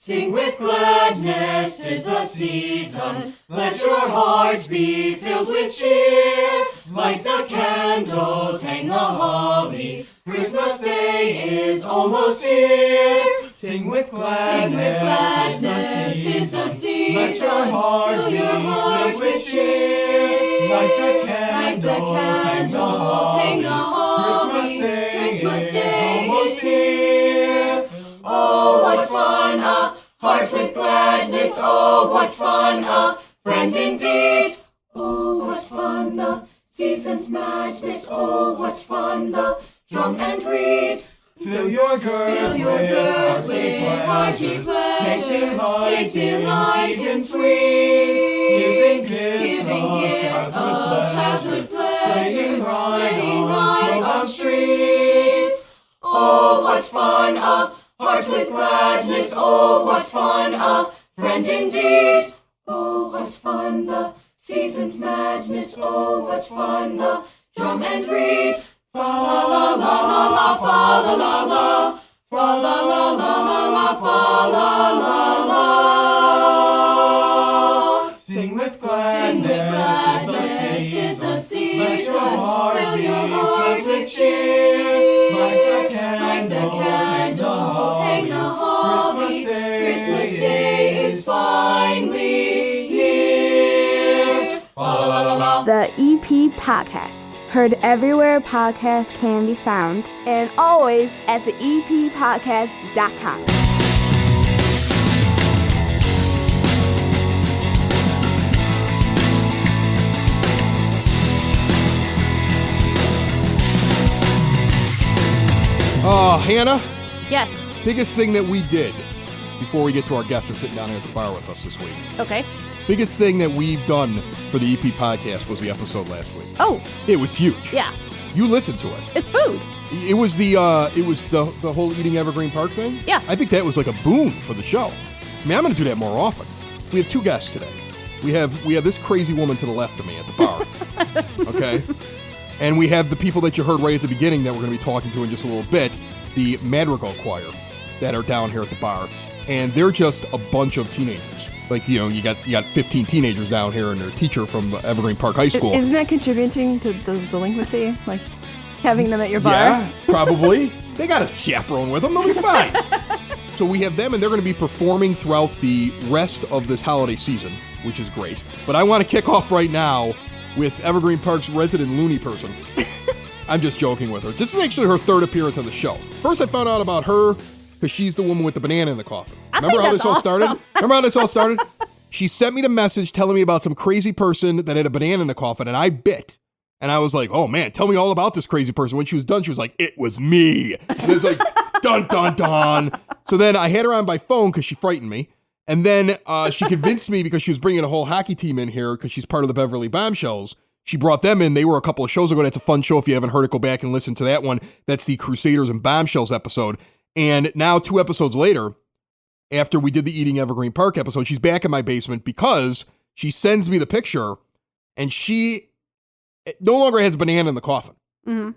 Sing with gladness, 'tis the season. Let your heart be filled with cheer. Light the candles, hang the holly. Christmas Day is almost here. Sing with gladness, 'tis the season. Let your heart be filled with cheer. Light the candles, hang the holly. Christmas Day is almost here. Oh, what fun, a heart with gladness. Oh, what fun, a friend indeed. Oh, what fun, the season's madness. Oh, what fun, the drum and reed. Fill your girth with hearty pleasures. Take delight in sweets. Giving gifts of childhood pleasures. Sleighing rides on streets. Oh, what fun, a heart with gladness. Oh, what fun, a friend indeed. Oh, what fun, the season's madness. Oh, what fun, the drum and reed. Fa la la la la la, fa la la la. Fa la la la la la, fa la la la. Sing with gladness, 'tis the season. Let your heart be filled with cheer. Light the candles, hang the holly. Christmas Day is finally here. Fa la la la la. The EP Podcast. Heard everywhere podcasts can be found, and always at the EPPodcast.com. Hannah, Yes. biggest thing that we did before we get to our guests is sitting down here at the bar with us this week. Okay. Biggest thing that we've done for the EP podcast was the episode last week. Oh, It was huge. yeah. You listened to it. It's food. It was the whole eating Evergreen Park thing. Yeah. I think that was like a boon for the show. I mean, I'm going to do that more often. We have two guests today. We have this crazy woman to the left of me at the bar. Okay. And we have the people that you heard right at the beginning that we're going to be talking to in just a little bit, the Madrigal Choir that are down here at the bar. And they're just a bunch of teenagers. Like, you got 15 teenagers down here and their teacher from Evergreen Park High School. Isn't that contributing to the delinquency? Like, having them at your bar? Yeah, probably. They got a chaperone with them. They'll be fine. So we have them, and they're going to be performing throughout the rest of this holiday season, which is great. But I want to kick off right now with Evergreen Park's resident loony person. I'm just joking with her. This is actually her third appearance on the show. First, I found out about her because she's the woman with the banana in the coffin. Remember how this all started? Remember how this all started? She sent me the message telling me about some crazy person that had a banana in the coffin, and I bit. And I was like, oh, man, tell me all about this crazy person. When she was done, she was like, it was me. And it was like, dun, dun, dun. So then I had her on by phone because she frightened me. And then she convinced me because she was bringing a whole hockey team in here because she's part of the Beverly Bombshells. She brought them in. They were a couple of shows ago. That's a fun show. If you haven't heard it, go back and listen to that one. That's the Crusaders and Bombshells episode. And now 2 episodes later, after we did the Eating Evergreen Park episode, she's back in my basement because she sends me the picture and she no longer has a banana in the coffin. Mm-hmm.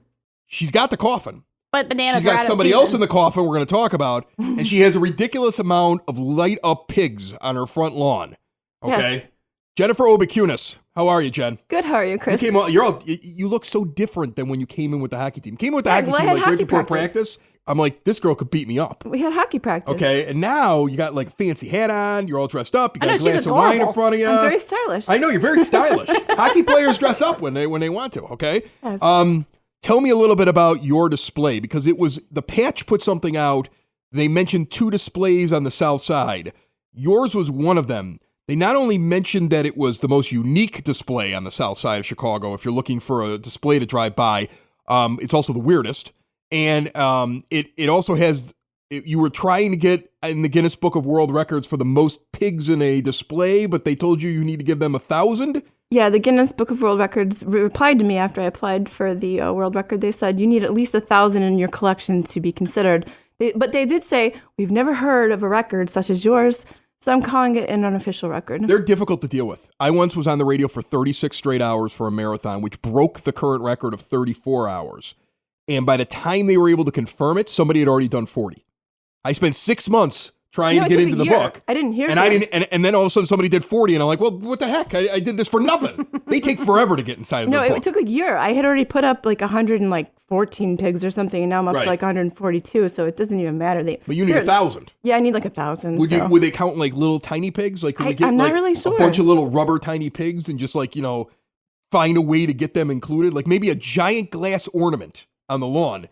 She's got the coffin. But bananas She's got are out of somebody season. else in the coffin we're going to talk about, and she has a ridiculous amount of light-up pigs on her front lawn. Okay? Yes. Jennifer Obicunis. How are you, Jen? Good, how are you, Chris? You look so different than when you came in with the hockey team. Came in with the hockey well, I team had like right hockey before practice. I'm like, this girl could beat me up. We had hockey practice. Okay, and now you got like a fancy hat on, you're all dressed up, you got I know, a she's glass of wine in adorable. front of you. I'm very stylish. I know, you're very stylish. Hockey players dress up when they want to, okay? Yes. Tell me a little bit about your display, because it was, the Patch put something out, they mentioned 2 displays on the south side. Yours was one of them. They not only mentioned that it was the most unique display on the south side of Chicago, if you're looking for a display to drive by, it's also the weirdest. And it also has, you were trying to get in the Guinness Book of World Records for the most pigs in a display, but they told you need to give them 1,000? Yeah, the Guinness Book of World Records replied to me after I applied for the world record. They said, you need at least 1,000 in your collection to be considered. But they did say, we've never heard of a record such as yours, so I'm calling it an unofficial record. They're difficult to deal with. I once was on the radio for 36 straight hours for a marathon, which broke the current record of 34 hours. And by the time they were able to confirm it, somebody had already done 40. I spent 6 months trying to it get took into a the year. book. I didn't hear and from I him. didn't, and then all of a sudden somebody did 40, and I'm like, well, what the heck? I did this for nothing. They take forever to get inside of the No, book. it took a year. I had already put up like 114 pigs or something, and now I'm up Right. to like 142, so it doesn't even matter. But you need 1,000. Yeah, I need like 1,000. Would they count like little tiny pigs? Like, could we get I'm not like really sure. a bunch of little rubber tiny pigs and just like, find a way to get them included? Like maybe a giant glass ornament on the lawn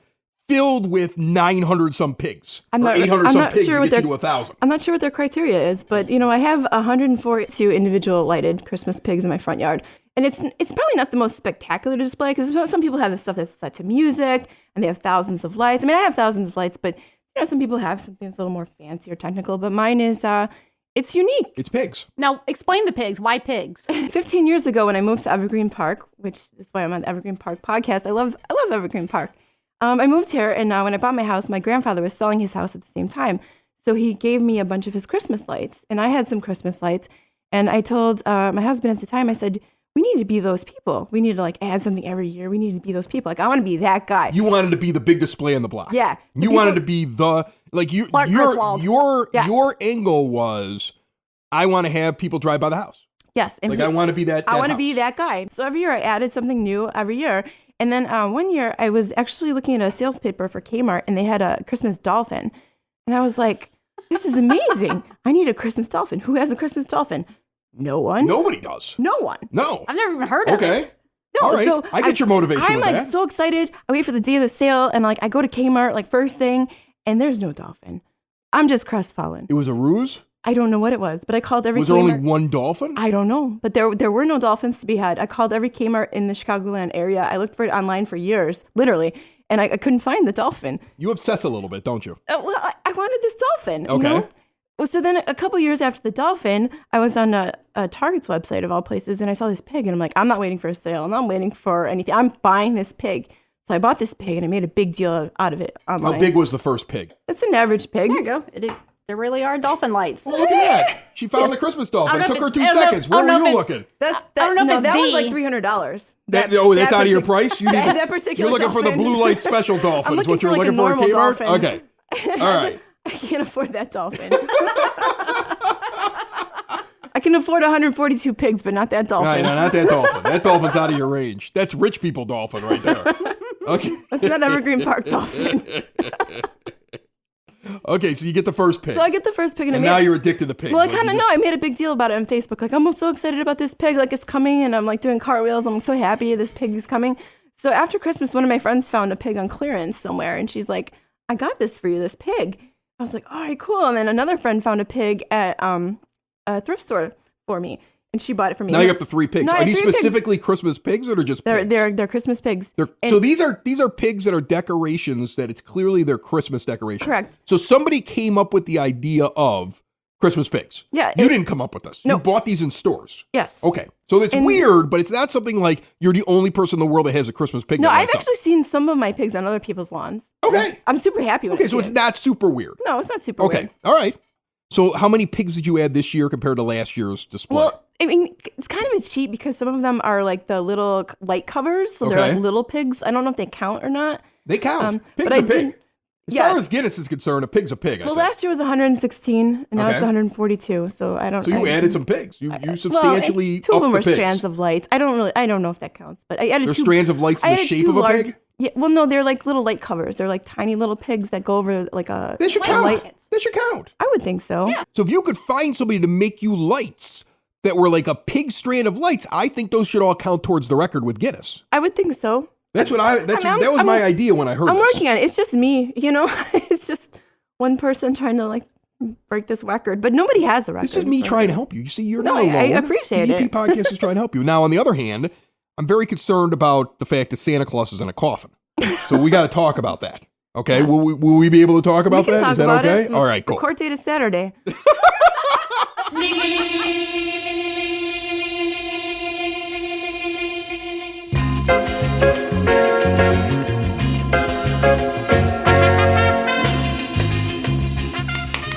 filled with 900 some pigs. I'm or not- 800 I'm some not pigs sure to what get you their- to 1,000. I'm not sure what their criteria is, but I have 142 individual lighted Christmas pigs in my front yard, and it's probably not the most spectacular display because some people have this stuff that's set to music and they have thousands of lights. I mean, I have thousands of lights, but some people have something that's a little more fancy or technical. But mine is it's unique. It's pigs. Now, explain the pigs. Why pigs? 15 years ago, when I moved to Evergreen Park, which is why I'm on the Evergreen Park podcast, I love Evergreen Park. I moved here, and when I bought my house, my grandfather was selling his house at the same time. So he gave me a bunch of his Christmas lights, and I had some Christmas lights. And I told my husband at the time, I said, we need to be those people. We need to like add something every year. We need to be those people. Like, I want to be that guy. You wanted to be the big display on the block. Yeah. You wanted to be Clark Griswold. Yes. your angle was, I want to have people drive by the house. Yes. And Like, I want to be that I want to house. be that guy. So every year I added something new every year. And then one year I was actually looking at a sales paper for Kmart, and they had a Christmas dolphin. And I was like, this is amazing. I need a Christmas dolphin. Who has a Christmas dolphin? No one. Nobody does. No one. No. I've never even heard of Okay. it. No, All right. so I get your motivation I'm with like that. so excited. I wait for the day of the sale, and like I go to Kmart like first thing, and there's no dolphin. I'm just crestfallen. It was a ruse? I don't know what it was, but I called every Was there only Kmart. one dolphin? I don't know, but there were no dolphins to be had. I called every Kmart in the Chicagoland area. I looked for it online for years, literally, and I couldn't find the dolphin. You obsess a little bit, don't you? Well, I wanted this dolphin. Okay. Well, so then a couple years after the dolphin, I was on a Target's website of all places, and I saw this pig, and I'm like, I'm not waiting for a sale. I'm not waiting for anything. I'm buying this pig. So I bought this pig, and I made a big deal out of it online. How big was the first pig? It's an average pig. There you go. There really are dolphin lights. Well, look at that. She found the Christmas dolphin. I It don't took know her if 2 it's- I don't know- seconds. I Where don't were know you if looking? That, I don't know if it's that was the- like $300. That's out of your price? You need that particular You're looking for the dolphin. blue light special dolphin. I'm is what looking you're for, like, looking a for at normal Kmart? dolphin. Okay. All right. I can't afford that dolphin. I can afford 142 pigs, but not that dolphin. All right, no, not that dolphin. That dolphin's out of your range. That's rich people dolphin right there. Okay. That's not Evergreen Park dolphin. Okay, so you get the first pig. So I get the first pig, and now you're addicted to pigs. Well, I Like, kind you of know. just- I made a big deal about it on Facebook. Like, I'm so excited about this pig. Like, it's coming, and I'm like doing cartwheels. I'm so happy this pig is coming. So after Christmas, one of my friends found a pig on clearance somewhere, and she's like, I got this for you, this pig. I was like, all right, cool. And then another friend found a pig at a thrift store for me, and she bought it for me. Now you have the 3 pigs. No, I Are have these 3 pigs. specifically Christmas pigs or they're just pigs? They're Christmas pigs. So these are pigs that are decorations that it's clearly their Christmas decorations. Correct. So somebody came up with the idea of Christmas pigs. Yeah, You didn't come up with this. No. You bought these in stores. Yes. Okay. So it's weird, but it's not something like you're the only person in the world that has a Christmas pig. No, that I've lights up. actually seen some of my pigs on other people's lawns. Okay. I'm super happy with it. Okay, so it's not super weird. No, it's not super Okay. weird. All right. So how many pigs did you add this year compared to last year's display? Well, I mean, it's kind of a cheat because some of them are like the little light covers. So they're Okay. like little pigs. I don't know if they count or not. they count. Pig's but I a pig. didn't- As Yes. far as Guinness is concerned, a pig's a pig. I Well, think. last year was 116, and now Okay. it's 142. So I don't. So you I- added some pigs. You well, substantially two of them upped were the pigs. strands of lights. I don't know if that counts, but I added There's two. strands of lights in I the added shape two of a large- pig? Yeah, well, no, they're like little light covers. They're like tiny little pigs that go over like a. They should Light count. lights. They should count. I would think so. Yeah. So if you could find somebody to make you lights that were like a pig strand of lights, I think those should all count towards the record with Guinness. I would think so. That's what that was I'm- my idea when I heard I'm this. working on it. It's just me, it's just one person trying to like break this record, but nobody has the record. This is me so- trying to help you. You see, you're No, not alone. I appreciate the EP it. podcast is trying to help you. Now, on the other hand, I'm very concerned about the fact that Santa Claus is in a coffin. So we got to talk about that. Okay, Yes. will we be able to talk about We can that? talk Is that about okay? it. All right, The cool. court date is Saturday.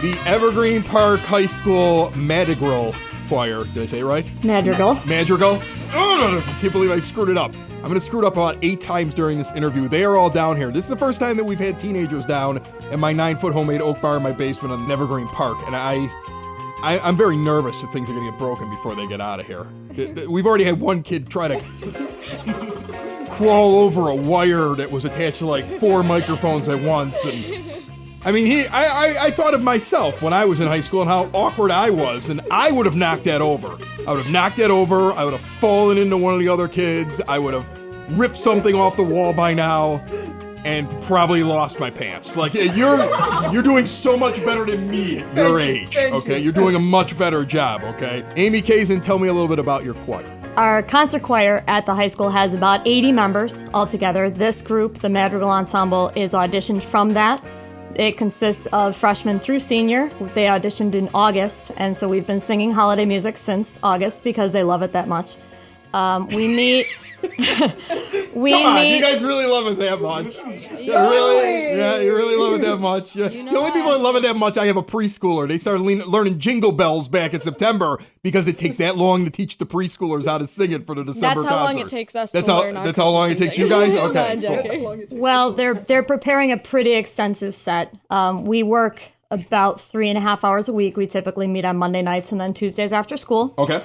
The Evergreen Park High School Madrigal Choir. Did I say it right? Madrigal. Madrigal? Oh, no, I can't believe I screwed it up. I'm going to screw it up about 8 times during this interview. They are all down here. This is the first time that we've had teenagers down in my 9-foot homemade oak bar in my basement on Evergreen Park. And I'm very nervous that things are going to get broken before they get out of here. We've already had one kid try to crawl over a wire that was attached to like 4 microphones at once. And I mean, I thought of myself when I was in high school and how awkward I was, and I would have knocked that over. I would have fallen into one of the other kids. I would have ripped something off the wall by now and probably lost my pants. Like, you're doing so much better than me at your age, okay? You're doing a much better job, okay? Amy Kazin, tell me a little bit about your choir. Our concert choir at the high school has about 80 members altogether. This group, the Madrigal Ensemble, is auditioned from that. It consists of freshmen through senior. They auditioned in August, and so we've been singing holiday music since August because they love it that much. We meet... Come on, you guys really love it that much. Really? Yeah, you really love it that much. Yeah. The only people that love it that much, I have a preschooler. They started learning Jingle Bells back in September because it takes that long to teach the preschoolers how to sing it for the December concert. That's how long it takes us to learn. That's how long it takes you guys? Okay. Cool. Well, they're preparing a pretty extensive set. We work about 3.5 hours a week. We typically meet on Monday nights and then Tuesdays after school. Okay.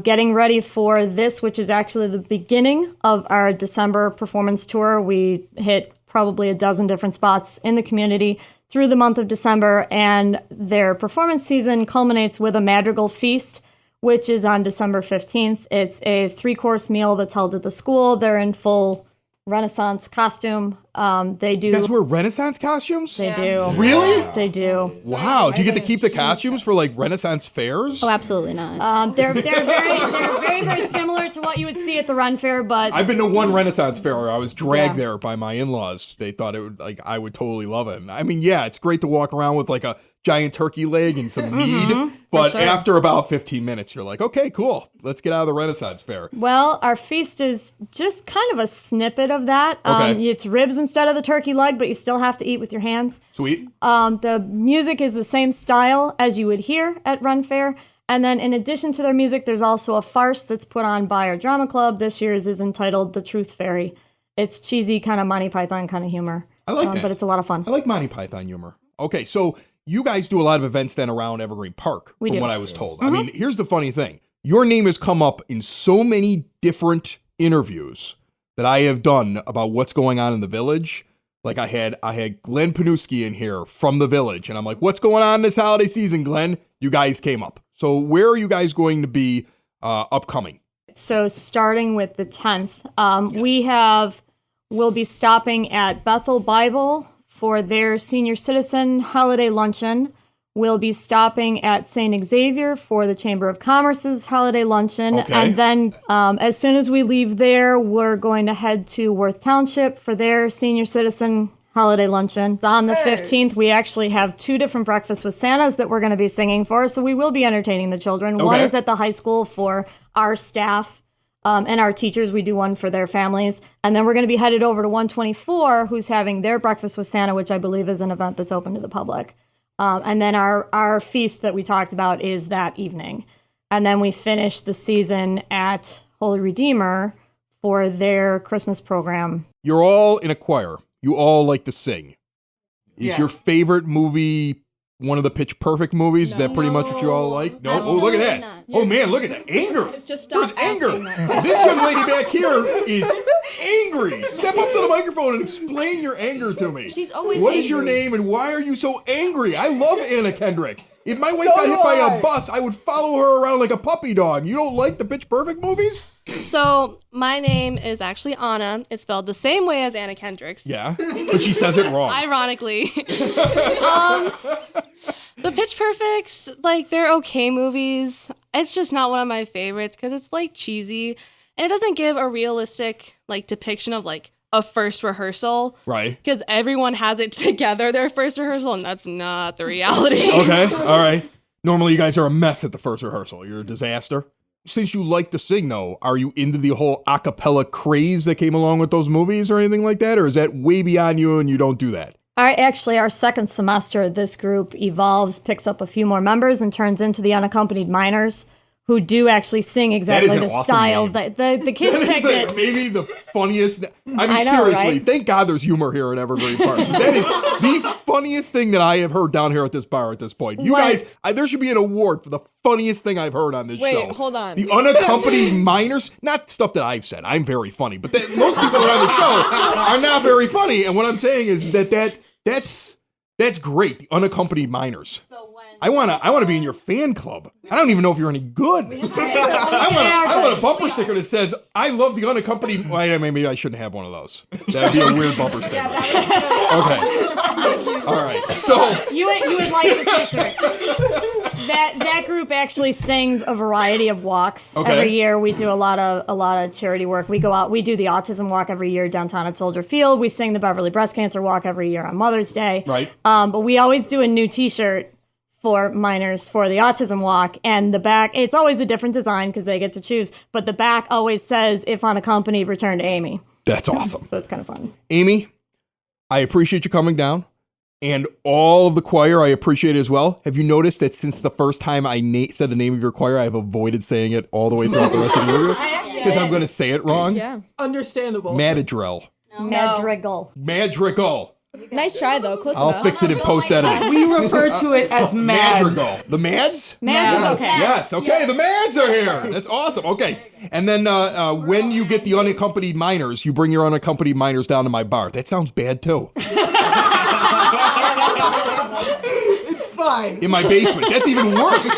Getting ready for this, which is actually the beginning of our December performance tour. We hit probably a dozen different spots in the community through the month of December, and their performance season culminates with a Madrigal Feast, which is on December 15th. It's a 3-course meal that's held at the school. They're in full Renaissance costume. They do. You guys wear Renaissance costumes? They do. Really? They do. Wow. Do you get to keep the costumes for like Renaissance fairs? Oh, absolutely not. They're very similar to what you would see at the Run Fair, but I've been to one Renaissance fair where I was dragged there by my in-laws. They thought it would I would totally love it. I mean, yeah, it's great to walk around with like a giant turkey leg and some mead, but after about 15 minutes, you're like, okay, cool. Let's get out of the Renaissance fair. Well, our feast is just kind of a snippet of that. Okay. It's ribs instead of the turkey leg, but you still have to eat with your hands. Sweet. The music is the same style as you would hear at Run Fair. And then in addition to their music, there's also a farce that's put on by our drama club. This year's is entitled The Truth Fairy. It's cheesy, kind of Monty Python kind of humor. I like that. But it's a lot of fun. I like Monty Python humor. Okay, so you guys do a lot of events then around Evergreen Park, from what I was told. I mean, here's the funny thing. Your name has come up in so many different interviews that I have done about what's going on in the village. Like I had Glenn Panuski in here from the village, and I'm like, what's going on this holiday season, Glenn? You guys came up. So where are you guys going to be upcoming? So starting with the 10th, we'll be stopping at Bethel Bible for their senior citizen holiday luncheon. We'll be stopping at St. Xavier for the Chamber of Commerce's holiday luncheon. Okay. And then as soon as we leave there, we're going to head to Worth Township for their senior citizen holiday luncheon. On the 15th, we actually have 2 different breakfasts with Santas that we're going to be singing for, so we will be entertaining the children. Okay. One is at the high school for our staff and our teachers. We do one for their families. And then we're going to be headed over to 124, who's having their breakfast with Santa, which I believe is an event that's open to the public. And then our feast that we talked about is that evening. And then we finish the season at Holy Redeemer for their Christmas program. You're all in a choir. You all like to sing. Is your favorite movie one of the Pitch Perfect movies? Is that pretty much what you all like? No? Oh, look at that. Not. Oh, man, look at that. Anger. Just stop There's anger. asking that. This young lady back here is angry. Step up to the microphone and explain your anger to me. She's always What is your angry. name and why are you so angry? I love Anna Kendrick. If my wife got hit by a bus, I would follow her around like a puppy dog. You don't like the Pitch Perfect movies? So my name is actually Anna. It's spelled the same way as Anna Kendrick's. Yeah, but she says it wrong. Ironically. The Pitch Perfects, like, they're okay movies. It's just not one of my favorites because it's, like, cheesy. And it doesn't give a realistic, like, depiction of, like, a first rehearsal. Right. Because everyone has it together, their first rehearsal, and that's not the reality. Okay, all right. Normally you guys are a mess at the first rehearsal. You're a disaster. Since you like to sing, though, are you into the whole a cappella craze that came along with those movies or anything like that? Or is that way beyond you and you don't do that? Our second semester, this group evolves, picks up a few more members, and turns into the Unaccompanied Minors, who do actually sing exactly That is an the awesome style name. that the kids That is picked like it. maybe the funniest. I mean, I know, seriously, right? thank God there's humor here in Evergreen Park. That is the funniest thing that I have heard down here at this bar at this point. You What? guys, there should be an award for the funniest thing I've heard on this show. Wait, hold on. The unaccompanied minors, not stuff that I've said. I'm very funny, but most people that are on the show are not very funny. And what I'm saying is that's great. The unaccompanied minors. I wanna be in your fan club. I don't even know if you're any good. I want a bumper sticker that says "I love the unaccompanied." Well, maybe I shouldn't have one of those. That'd be a weird bumper sticker. Okay. All right. So You would like the t-shirt. That group actually sings a variety of walks Okay. every year. We do a lot of charity work. We go out. We do the autism walk every year downtown at Soldier Field. We sing the Beverly Breast Cancer Walk every year on Mother's Day. Right. But we always do a new T-shirt for minors for the autism walk, and the back, it's always a different design because they get to choose, but the back always says, "If unaccompanied, return to Amy." that's awesome. So it's kind of fun. Amy, I appreciate you coming down. And all of the choir, I appreciate it as well. Have you noticed that since the first time I said the name of your choir, I've avoided saying it all the way throughout the rest of the interview? Because I'm going to say it wrong. Yeah. Understandable. Madrigal. Madrigal. Madrigal. Nice try, though. Close I'll enough. fix it in post-editing. We refer to it as Mads. Madrigal. The Mads? Mads is okay. Yes, okay, the Mads are here. That's awesome. Okay. And then when you get the unaccompanied minors, you bring your unaccompanied minors down to my bar. That sounds bad, too. It's fine. In my basement. That's even worse. Just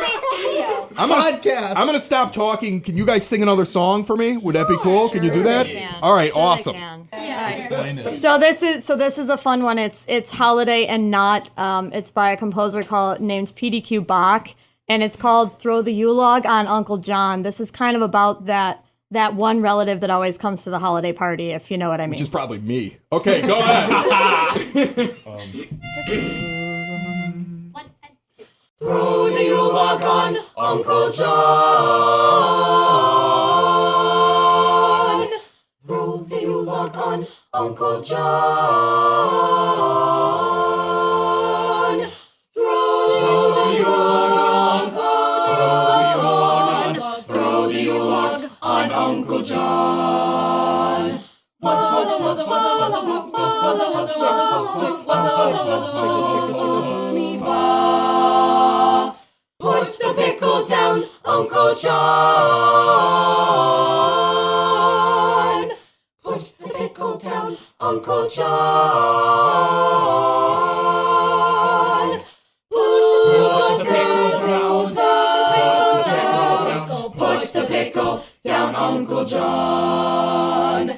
say studio. Podcast. I'm gonna stop talking. Can you guys sing another song for me? Would that be cool? Can you do that? All right, awesome. So this is a fun one. It's holiday and not. It's by a composer named PDQ Bach, and it's called "Throw the Yule Log on Uncle John." This is kind of about that one relative that always comes to the holiday party, if you know what I mean. Which is probably me. Okay, go ahead. Throw the Yule log on Uncle John. Throw the Yule log on Uncle John. Throw the Yule log on. Throw the Yule log on Uncle John. Push the pickle down, Uncle John. Push the pickle down, Uncle John. Push the pickle down. Push the pickle down, Uncle John.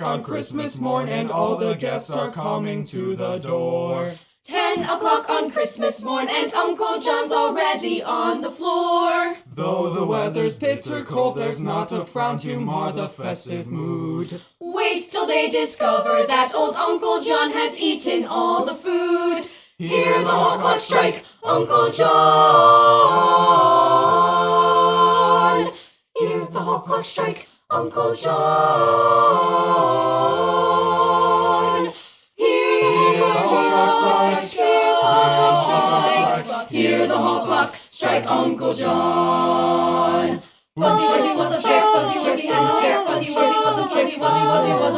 On Christmas morn, and all the guests are coming to the door. 10 o'clock on Christmas morn, and Uncle John's already on the floor. Though the weather's bitter cold, there's not a frown to mar the festive mood. Wait till they discover that old Uncle John has eaten all the food. Hear the hall clock strike, Uncle John. Hear the hall clock strike, Uncle John. Hear the hall clock strike, hear the hall clock strike, Uncle John. Fuzzy Wuzzy was a bear, Fuzzy Wuzzy had no hair, Fuzzy Wuzzy was a Fuzzy Wuzzy was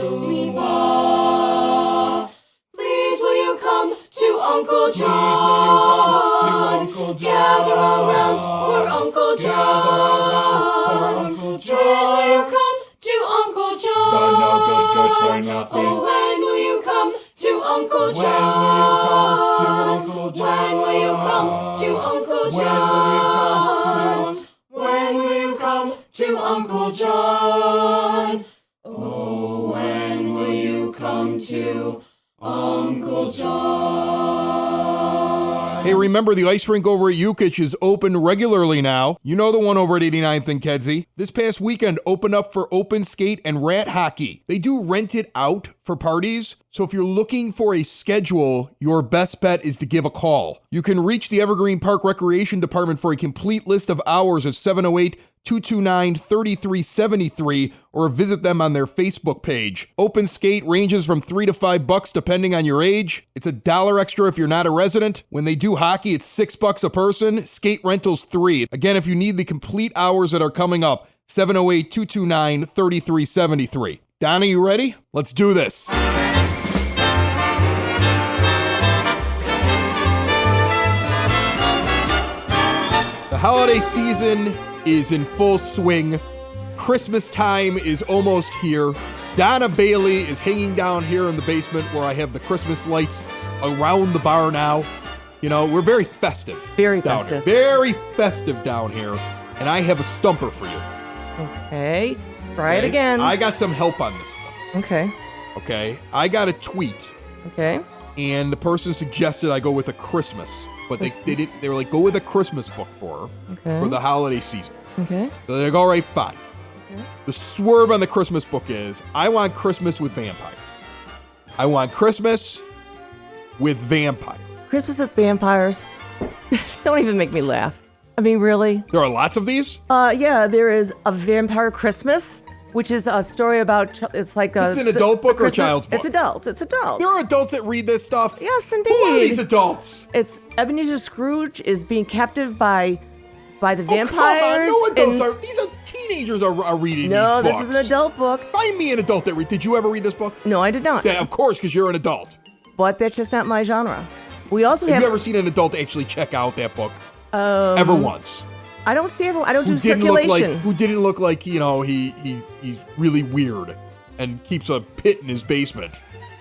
a weaver. Please will you come to Uncle John? Gather around for Uncle John. Please will you come to Uncle John? The no good for nothing. Oh, when will you come to Uncle John? When will you come to Uncle John? When will you come to Uncle John? Oh, when will you come to Uncle John? Hey, remember the ice rink over at EPCHS is open regularly now. You know the one over at 89th and Kedzie. This past weekend opened up for open skate and rat hockey. They do rent it out for parties, so if you're looking for a schedule, your best bet is to give a call. You can reach the Evergreen Park Recreation Department for a complete list of hours at 708-229-3373 or visit them on their Facebook page. Open skate ranges from $3 to $5 depending on your age. It's $1 extra if you're not a resident. When they do hockey, it's $6 a person. Skate rentals $3. Again, if you need the complete hours that are coming up, 708-229-3373. Donna, you ready? Let's do this. The holiday season is in full swing. Christmas time is almost here. Donna Bailey is hanging down here in the basement where I have the Christmas lights around the bar now. You know, we're very festive. Very down festive. Here. Very festive down here. And I have a stumper for you. Okay. Try it again. I got some help on this one. Okay. Okay. I got a tweet. Okay. And the person suggested I go with a Christmas. But they were like, go with a Christmas book for her for the holiday season. Okay. So they're like, all right, fine. Okay. The swerve on the Christmas book is, I want Christmas with vampire. I want Christmas with vampire. Christmas with vampires. Don't even make me laugh. I mean, really? There are lots of these? Yeah, there is A Vampire Christmas, which is a story about, it's like a... This is an adult book or a child's book? It's adult. It's adult. There are adults that read this stuff? Yes, indeed. Who are these adults? It's Ebenezer Scrooge is being captive by the vampires. Come on. No adults are... These are teenagers are reading these books. No, this is an adult book. Find me an adult that read... Did you ever read this book? No, I did not. Yeah, of course, because you're an adult. But that's just not my genre. We also have you ever seen an adult actually check out that book? Ever once? I don't see everyone. I don't do circulation. Who didn't look like, you know, he's really weird and keeps a pit in his basement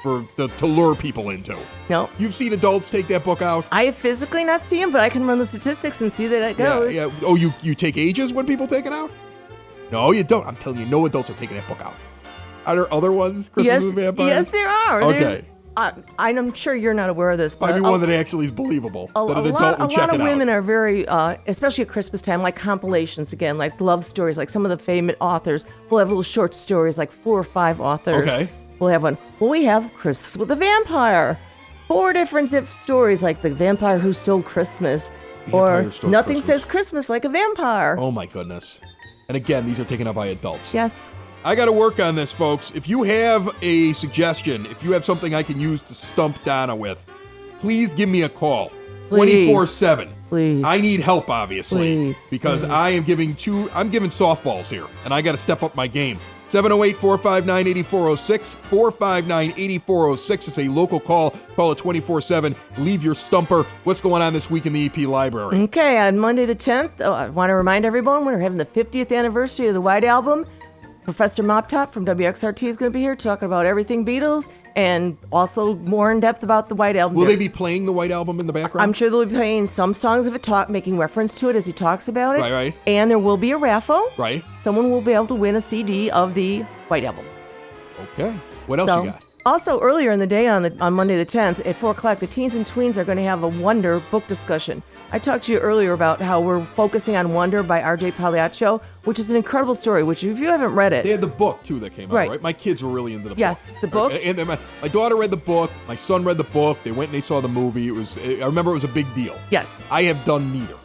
to lure people into. No. You've seen adults take that book out? I have physically not seen them, but I can run the statistics and see that it goes. Yeah. Oh, you take ages when people take it out? No, you don't. I'm telling you, no adults are taking that book out. Are there other ones, Christmas with Vampires? Yes, there are. Okay. I'm sure you're not aware of this, but Find me one that actually is believable. That an adult will check it out. A lot of women are very, especially at Christmas time, like compilations again, like love stories. Like some of the famous authors will have little short stories, like 4 or 5 authors. Okay. We'll have one. Well, we have Christmas with a Vampire. 4 different stories, like the vampire who stole Christmas, or nothing says Christmas like a vampire. Oh my goodness! And again, these are taken up by adults. Yes. I got to work on this, folks. If you have a suggestion, if you have something I can use to stump Donna with, please give me a call. 24/7. Please. I need help, obviously. Please. Because I'm giving softballs here, and I got to step up my game. 708-459-8406, 459-8406. It's a local call. Call it 24/7. Leave your stumper. What's going on this week in the EP Library? Okay, on Monday the 10th, I want to remind everyone we're having the 50th anniversary of the White Album. Professor Moptop from WXRT is going to be here talking about everything Beatles and also more in depth about the White Album. Will they be playing the White Album in the background? I'm sure they'll be playing some songs of it, making reference to it as he talks about it. Right. And there will be a raffle. Right. Someone will be able to win a CD of the White Album. Okay. What else you got? Also, earlier in the day on Monday the 10th at 4 o'clock, the Teens and Tweens are going to have a Wonder book discussion. I talked to you earlier about how we're focusing on Wonder by R.J. Pagliaccio, which is an incredible story, which if you haven't read it... They had the book, too, that came out, right? My kids were really into the book. Yes, the book. And then my daughter read the book. My son read the book. They went and they saw the movie. I remember it was a big deal. Yes. I have done neither.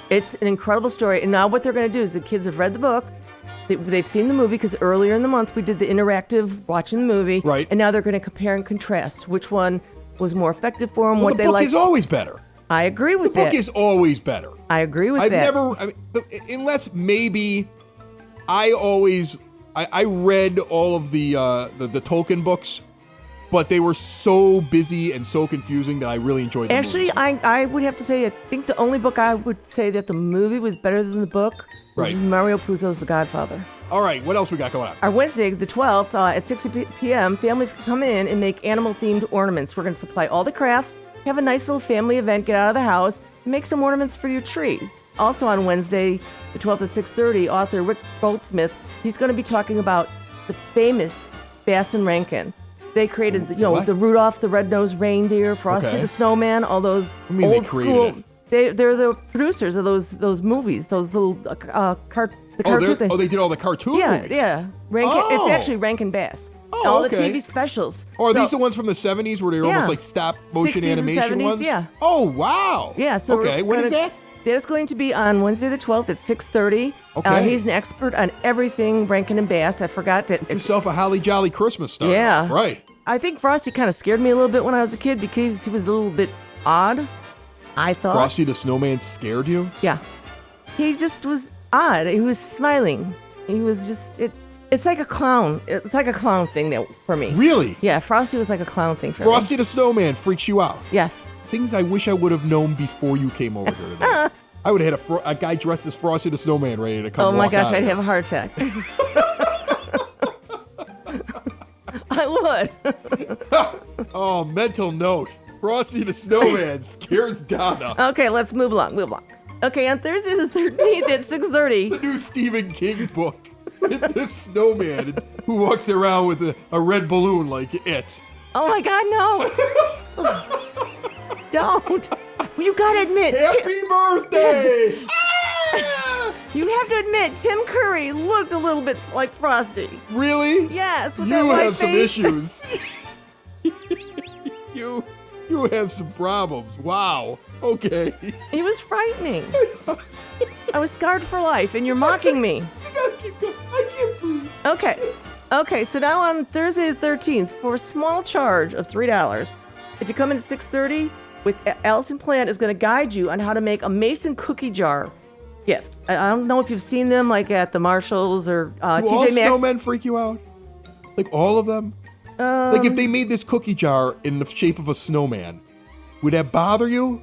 It's an incredible story. And now what they're going to do is the kids have read the book. They've seen the movie because earlier in the month we did the interactive watching the movie. Right. And now they're going to compare and contrast which one was more effective for them, Well, what the they book like. is always better. I agree with that. The book is always better. I agree with that. Unless maybe I read all of the Tolkien books, but they were so busy and so confusing that I really enjoyed them. Actually, I would have to say, I think the only book I would say that the movie was better than the book was Mario Puzo's The Godfather. All right, what else we got going on? Our Wednesday, the 12th, at 6 p.m., families can come in and make animal-themed ornaments. We're going to supply all the crafts, have a nice little family event, get out of the house, and make some ornaments for your tree. Also on Wednesday, the 12th at 6:30, author Rick Goldsmith, he's going to be talking about the famous Bass and Rankin. They created, the Rudolph the Red-Nosed Reindeer, Frosty the Snowman, all those old school. They're the producers of those movies, those little cartoon things. Oh, they did all the cartoon movies? Yeah. It's actually Rankin Bass. All the TV specials. Oh, are these the ones from the 70s where they were almost like stop motion 60s animation and 70s, ones? Yeah. Oh, wow. Yeah. So when is that? That is going to be on Wednesday the 12th at 6:30. Okay. He's an expert on everything Rankin and Bass. I forgot that. Yourself a holly jolly Christmas star. Yeah. Right. I think Frosty kind of scared me a little bit when I was a kid because he was a little bit odd, I thought. Frosty the Snowman scared you? Yeah. He just was odd. He was smiling. He was just, it's like a clown. It's like a clown thing for me. Really? Yeah, Frosty was like a clown thing for Frosty me. the Snowman freaks you out? Yes. Things I wish I would have known before you came over here today. I would have had a guy dressed as Frosty the Snowman ready to come Oh my walk gosh, out I'd here. have a heart attack. I would. Oh, mental note. Frosty the Snowman scares Donna. Okay, let's move along. Okay, on Thursday the 13th at 6:30. The new Stephen King book. This snowman who walks around with a red balloon like it. Oh my God, no! Don't. You gotta admit. Happy birthday! You have to admit, Tim Curry looked a little bit like Frosty. Really? Yes, with that You white have some face. issues. You have some problems. Wow. Okay. It was frightening. I was scarred for life, and you're mocking me. You gotta keep going. I can't breathe. Okay, so now on Thursday the 13th, for a small charge of $3, if you come in at 6:30, with Allison Plant is going to guide you on how to make a mason cookie jar gift. I don't know if you've seen them like at the Marshalls or Do all TJ Maxx. snowmen freak you out? Like all of them? Like if they made this cookie jar in the shape of a snowman, would that bother you?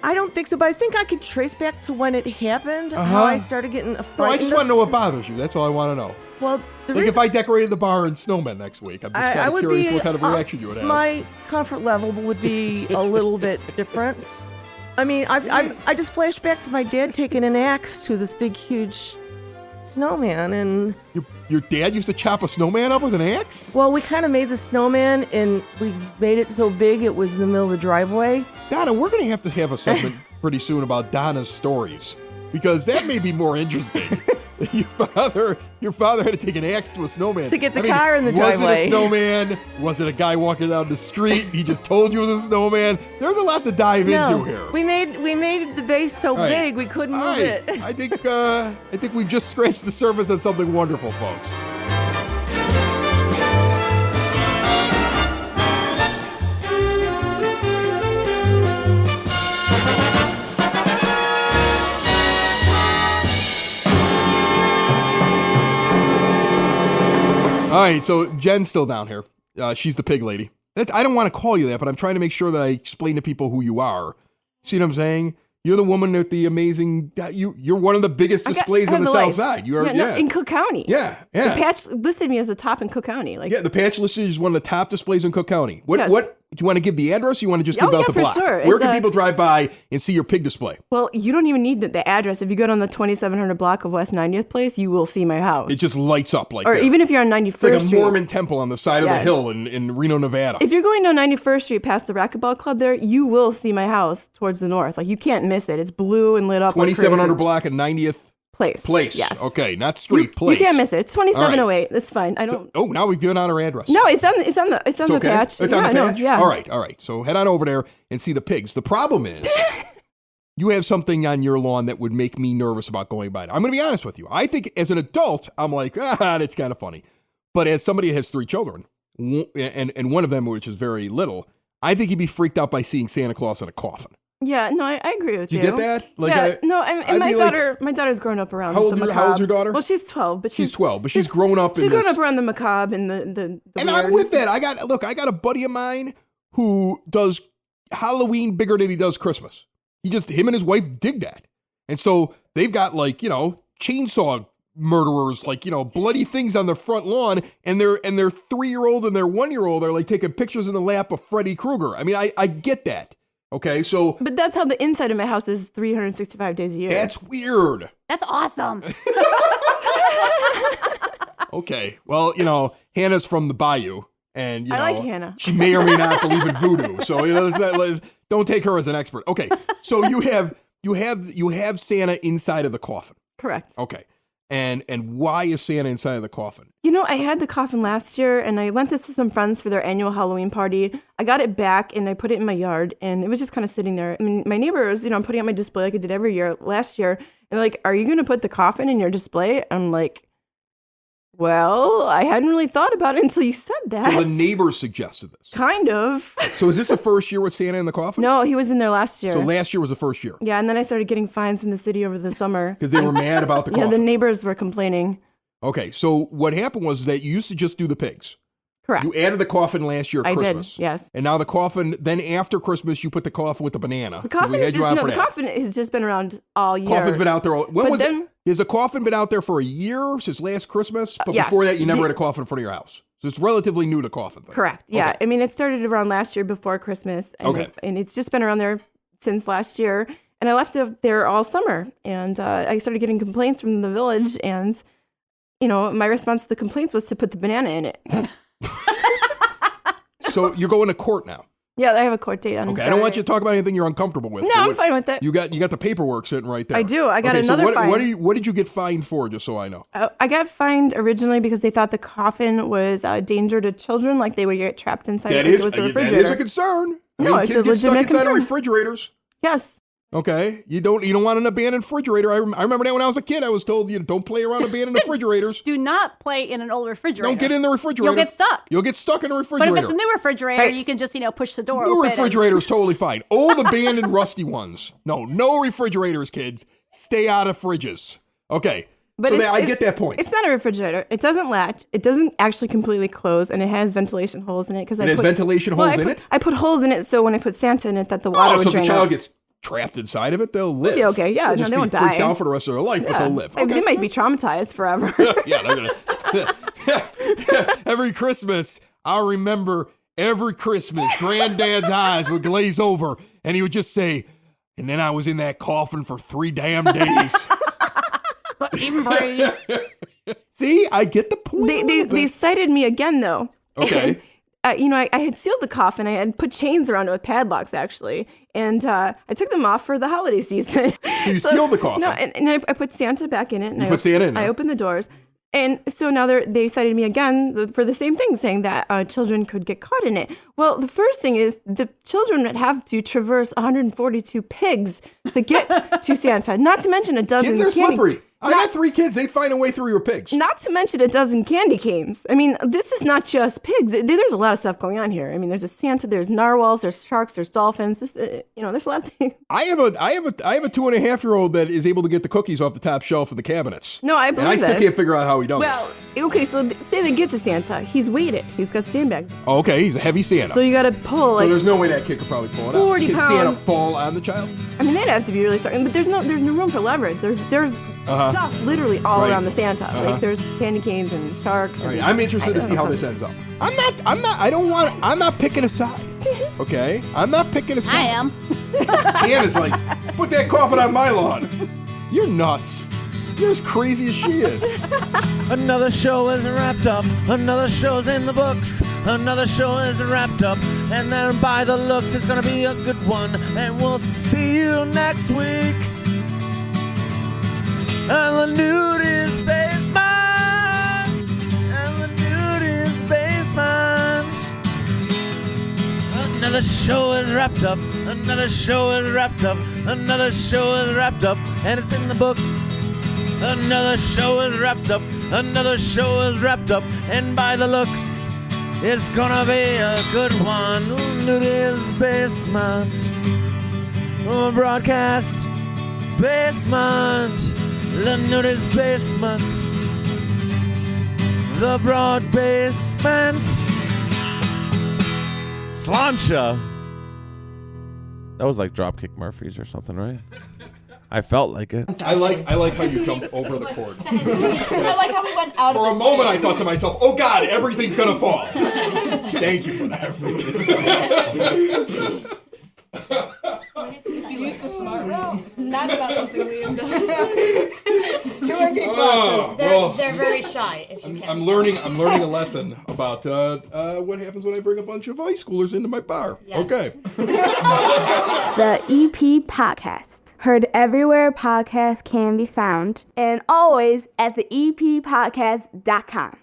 I don't think so, but I think I could trace back to when it happened, how I started getting No, frightened. I just want to know what bothers you. That's all I want to know. Well, the Like reason if I decorated the bar in snowmen next week, I'm just I kind of would curious be, what kind of reaction you would have. My comfort level would be a little bit different. I mean, I just flashed back to my dad taking an axe to this big, huge snowman, and Your dad used to chop a snowman up with an axe? well, we kind of made the snowman, and we made it so big it was in the middle of the driveway. Donna, we're going to have a segment pretty soon about Donna's stories, because that may be more interesting. Your father had to take an axe to a snowman. To get the car in the driveway. Was it a snowman? Was it a guy walking down the street? He just told you it was a snowman? There's a lot to dive into here. We made the base so All right. big we couldn't All move right. it. I think we've just scratched the surface on something wonderful, folks. All right, so Jen's still down here. She's the pig lady. I don't want to call you that, but I'm trying to make sure that I explain to people who you are. See what I'm saying? You're the woman with the amazing. You're one of the biggest displays I on have the the South lights. Side. You are, No, in Cook County. Yeah. The patch listed me as the top in Cook County. Like, Yeah, the patch listed is one of the top displays in Cook County. Yes. What do you want to give the address? Or you want to just give Oh, out yeah, the for block? sure. Where It's can people drive by and see your pig display? well, you don't even need the address. If you go down the 2700 block of West 90th Place, you will see my house. It just lights up like or that. even if you're on 91st It's like a Street. Mormon temple on the side of the Yeah. hill in Reno, Nevada. If you're going down 91st Street past the racquetball club there, you will see my house towards the north. Like, you can't miss it. It's blue and lit up. like 2700 crazy. block and 90th Place. Yes. Yes. Okay, not street, place. You can't miss it. It's 2708. That's fine. I don't. Oh, now we've given out our address. No, it's on the It's the okay. patch. It's on the no, patch? yeah. All right. So head on over there and see the pigs. The problem is you have something on your lawn that would make me nervous about going by it. I'm going to be honest with you. I think as an adult, I'm like, that's kind of funny. But as somebody that has 3 children, and one of them, which is very little, I think he'd be freaked out by seeing Santa Claus in a coffin. Yeah, no, I agree with Do you. you get that? Like, yeah, I'd my be my daughter's grown up around How old's the your- macabre. how old's your daughter? Well, she's 12, but She's 12, but she's grown up She's in grown this. up around the macabre and the And weird. I'm with that. I got a buddy of mine who does Halloween bigger than he does Christmas. Him and his wife dig that. And so they've got chainsaw murderers, bloody things on their front lawn, and their 3-year-old and their 1-year-old are taking pictures in the lap of Freddy Krueger. I mean, I get that. Okay, so But that's how the inside of my house is 365 days a year. that's weird. That's awesome. Okay, well, Hannah's from the Bayou, and I like Hannah. She may or may not believe in voodoo, so don't take her as an expert. Okay, so you have Santa inside of the coffin. Correct. Okay, and why is Santa inside of the coffin? I had the coffin last year, and I lent it to some friends for their annual Halloween party. I got it back, and I put it in my yard, and it was just kind of sitting there. I mean, my neighbors, I'm putting it on my display like I did every year last year, and they're like, "Are you going to put the coffin in your display?" I'm like, well, I hadn't really thought about it until you said that. So the neighbors suggested this. Kind of. So is this the first year with Santa in the coffin? No, he was in there last year. So last year was the first year? Yeah, and then I started getting fines from the city over the summer. Because they were mad about the coffin? Yeah, the neighbors were complaining. Okay, so what happened was that you used to just do the pigs. Correct. You added the coffin last year at Christmas. I did, yes. And now the coffin, then after Christmas, you put the coffin with the banana. The coffin, the coffin has just been around all year. Coffin's been out there all... Has the coffin been out there for a year since last Christmas? But yes. Before that, you never had a coffin in front of your house. So it's relatively new to coffin thing. Correct, yeah. Okay. I mean, it started around last year before Christmas. And and it's just been around there since last year. And I left it there all summer. And I started getting complaints from the village. And, my response to the complaints was to put the banana in it. So you're going to court now? Yeah, I have a court date on Okay, I don't want you to talk about anything you're uncomfortable with. No, I'm fine with it. You got the paperwork sitting right there. I do. I got another fine. What did you get fined for, just so I know? I got fined originally because they thought the coffin was a danger to children, like they would get trapped inside it. It was a refrigerator. That is a concern. No, it's a kids get stuck legitimate inside concern. refrigerators. Yes. Okay, you don't want an abandoned refrigerator. I remember that when I was a kid. I was told don't play around abandoned refrigerators. Do not play in an old refrigerator. Don't get in the refrigerator. You'll get stuck. You'll get stuck in a refrigerator. But if it's a new refrigerator, you can just push the door open. New refrigerator is totally fine. Old abandoned rusty ones. No refrigerators, kids. Stay out of fridges. Okay. But I get that point. It's not a refrigerator. It doesn't latch. It doesn't actually completely close, and it has ventilation holes in it. It has ventilation holes in it? I put holes in it so when I put Santa in it, that the water would drain out. So if the child out. gets trapped inside of it, they'll live. Yeah, okay, yeah. They'll they won't be die. freaked out for the rest of their life, but they'll live. Okay. They might be traumatized forever. Yeah, they're gonna. Every Christmas, I remember every Christmas, Granddad's eyes would glaze over, and he would just say, "And then I was in that coffin for 3 damn days." Even breathe. See, I get the point. They cited me again, though. Okay. And, I had sealed the coffin. I had put chains around it with padlocks, actually. And I took them off for the holiday season. So you sealed the coffin? No, and I put Santa back in it. And put Santa in there? I opened the doors. And so now they cited me again for the same thing, saying that children could get caught in it. Well, the first thing is the children would have to traverse 142 pigs to get to Santa, not to mention a dozen Kids are slippery. I got 3 kids. They'd find a way through your pigs. Not to mention a dozen candy canes. I mean, this is not just pigs. There's a lot of stuff going on here. I mean, there's a Santa, there's narwhals, there's sharks, there's dolphins. There's a lot of things. I have a 2.5-year-old that is able to get the cookies off the top shelf of the cabinets. No, I believe And I still can't figure out how he does Well, okay, so say they get to Santa. He's weighted. He's got sandbags. Oh, okay, he's a heavy Santa. So you got to pull So there's no way that kid could probably pull it out. 40 Can pounds. Santa fall on the child? I mean, they'd have to be really strong, but there's no room for leverage. There's stuff literally all around the Santa. Like there's candy canes and sharks. All right, I'm interested to see how this ends up. I'm not picking a side. Okay? I'm not picking a side. I am. Anna's like, put that coffin on my lawn. You're nuts. You're as crazy as she is. Another show is wrapped up. Another show's in the books. Another show is wrapped up. And then by the looks, it's gonna be a good one. And we'll see you next week. And the nudist basement. And the nudist basement. Another show is wrapped up. Another show is wrapped up. Another show is wrapped up. And it's in the books. Another show is wrapped up. Another show is wrapped up. And by the looks, it's gonna be a good one. Nudist basement. Broadcast basement. The nudist basement. The broad basement. Slancha. That was like Dropkick Murphys or something, right? I felt like it. I like how you jumped over the cord. I like how we went out For of a moment, I thought to myself, "Oh God, everything's gonna fall." Thank you for that. You use the smart route. That's not something Liam does. 2 AP classes. They're very shy. If you can. I'm learning a lesson about what happens when I bring a bunch of high schoolers into my bar. Yes. Okay. The EP Podcast. Heard everywhere podcasts can be found, and always at the eppodcast.com.